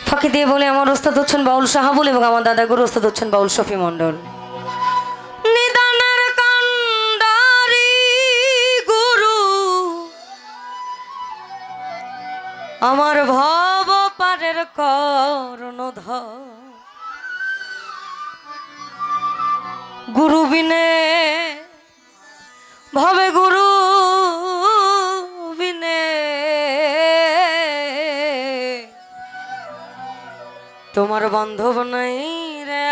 ফাঁকি দিয়ে বলে আমার ওস্তাদ হচ্ছেন বাউল সাহাবুল এবং আমার দাদা গুরু ওস্তাদ হচ্ছেন বাউল শফি মণ্ডল। নিদানের কান্ডারি গুরু আমার ভব পারের কর্ণধর, গুরু বিনে ভবে গুরু বিনে তোমার বান্ধব নাই রে।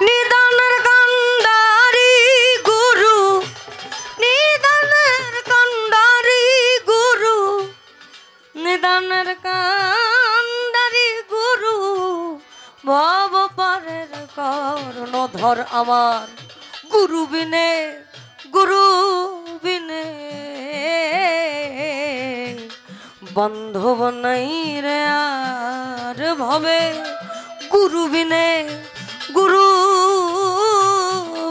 নিদানের কান্ডারি গুরু, নিদানের কান্ডারি গুরু, নিদানের কান্ডারি গুরু ভব পারের কর্ণধর আমার গুরু বিনে, গুরু বিনে বান্ধব নাই রে আর ভবে, গুরু বিনে, গুরু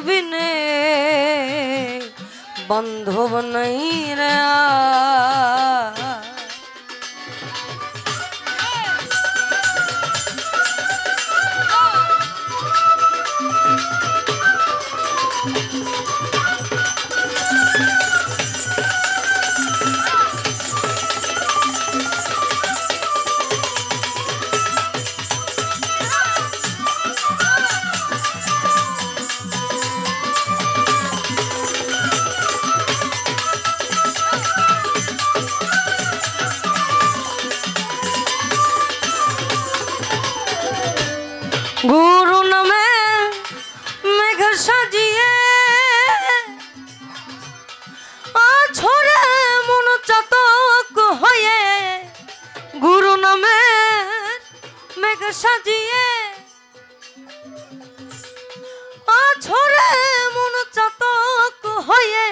বিনে বান্ধব নাই রে আর। গুরু নামে মেঘ সাজিয়ে আছড়ে মন চাতক হয়ে, গুরু নামে মেঘ সাজিয়ে আছড়ে মন চাতক হয়ে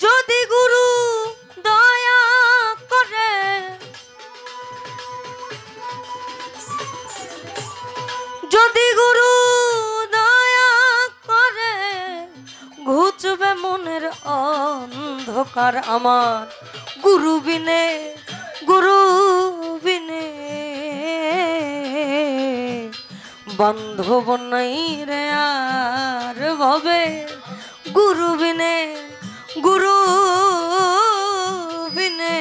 যদি গুরু দয়া করে, যদি গুরু দয়া করে ঘুচবে মনের অন্ধকার আমার গুরু বিনে, গুরু বিনে বান্ধব নাই রে আর ভবে, গুরু বিনে, গুরু বিনে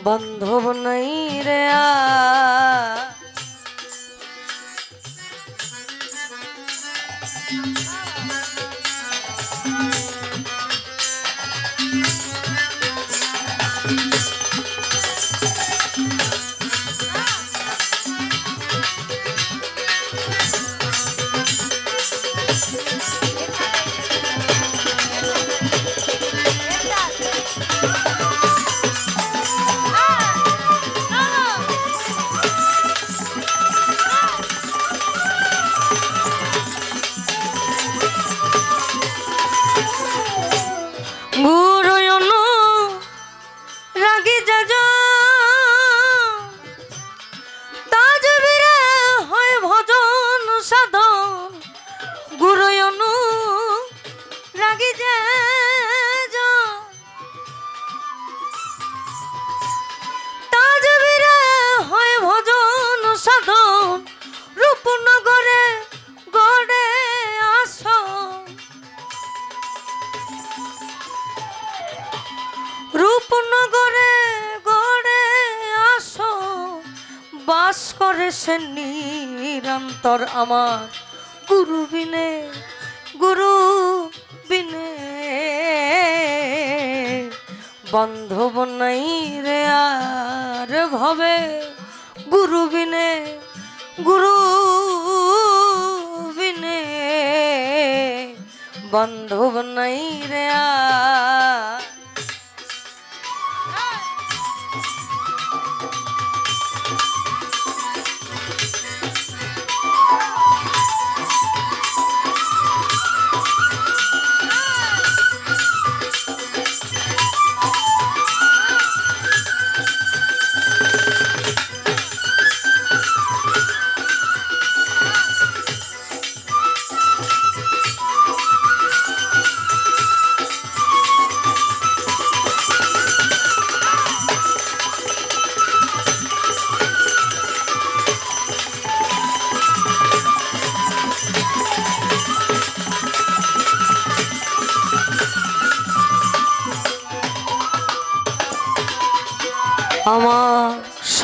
বান্ধব নাই রে আর। বাস করে সে নিরন্তর আমার গুরু বিনে, গুরু বিনে বান্ধব নাই রে আর ভবে, গুরু বিনে, গুরু বিনে বান্ধব নাই রে আর।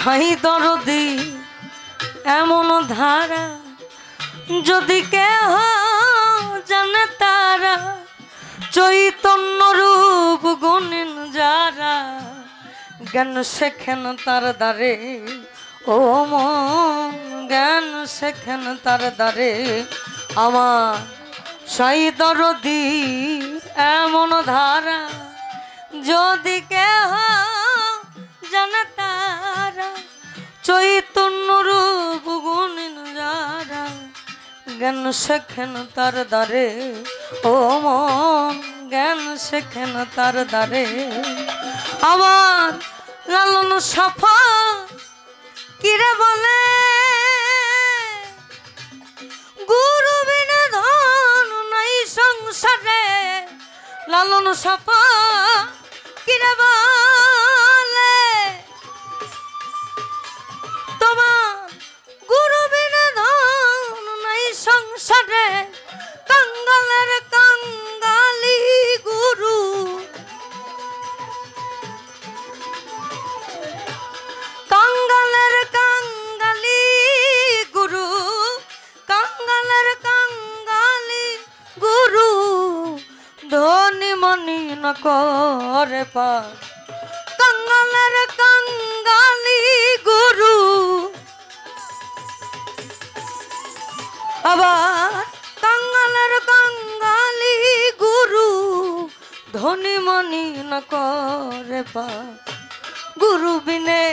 সাই দরদি এমন ধারা যদি কেহ জানে তারা চৈতন্য রূপ গুণিন যারা জ্ঞান শেখেন তার দ্বারে ও মন জ্ঞান শেখেন তার দ্বারে আমার সাই দরদি এমন ধারা যদি কেহ জানে তারা চৈতন্য রূপ গুণিন যারা জ্ঞান শেখেন তার দ্বারে ও মন জ্ঞান শেখেন তার দ্বারে আমার লালন সাফা কিরে বলে গুরু বিনা ধন নাই সংসারে লালন সাফা কিরে বলে তোমার গুরু বিনা ধন নাই সংসারে কাঙ্গালের কাঙ্গালি গুরু কাঙ্গালের কাঙ্গালি গুরু কাঙ্গালের কাঙ্গালি গুরু ধনী মনি ন করে পার কাঙ্গালের কাঙ্গালি গুরু আবার কাঙ্গালের কাঙ্গালি গুরু ধনী মনি ন করে পার গুরু বিনে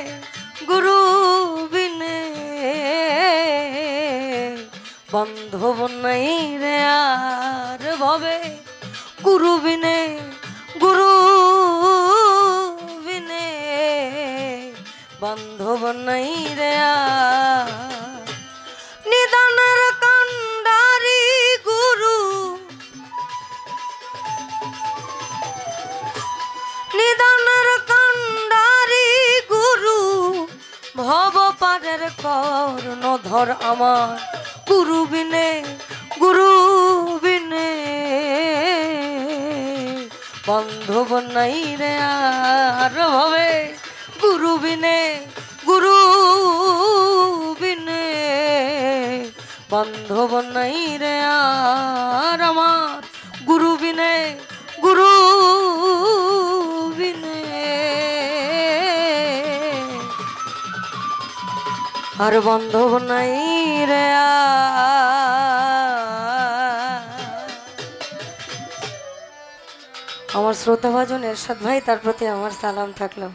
বান্ধব নাই রে আর ভবে গুরু বিনে বান্ধব নাই রে আর নিদানের কান্ডারি গুরু নিদানের কান্ডারি গুরু ভব পারের কর্ণধর আমার গুরু বিনে বান্ধব নাই রে আর ভবে গুরু বিনে বান্ধব নাই রে আর আমার গুরু বিনে আর বান্ধব নাই রে আমার শ্রোতাভাজন এরশাদ ভাই তার প্রতি আমার সালাম থাকলো।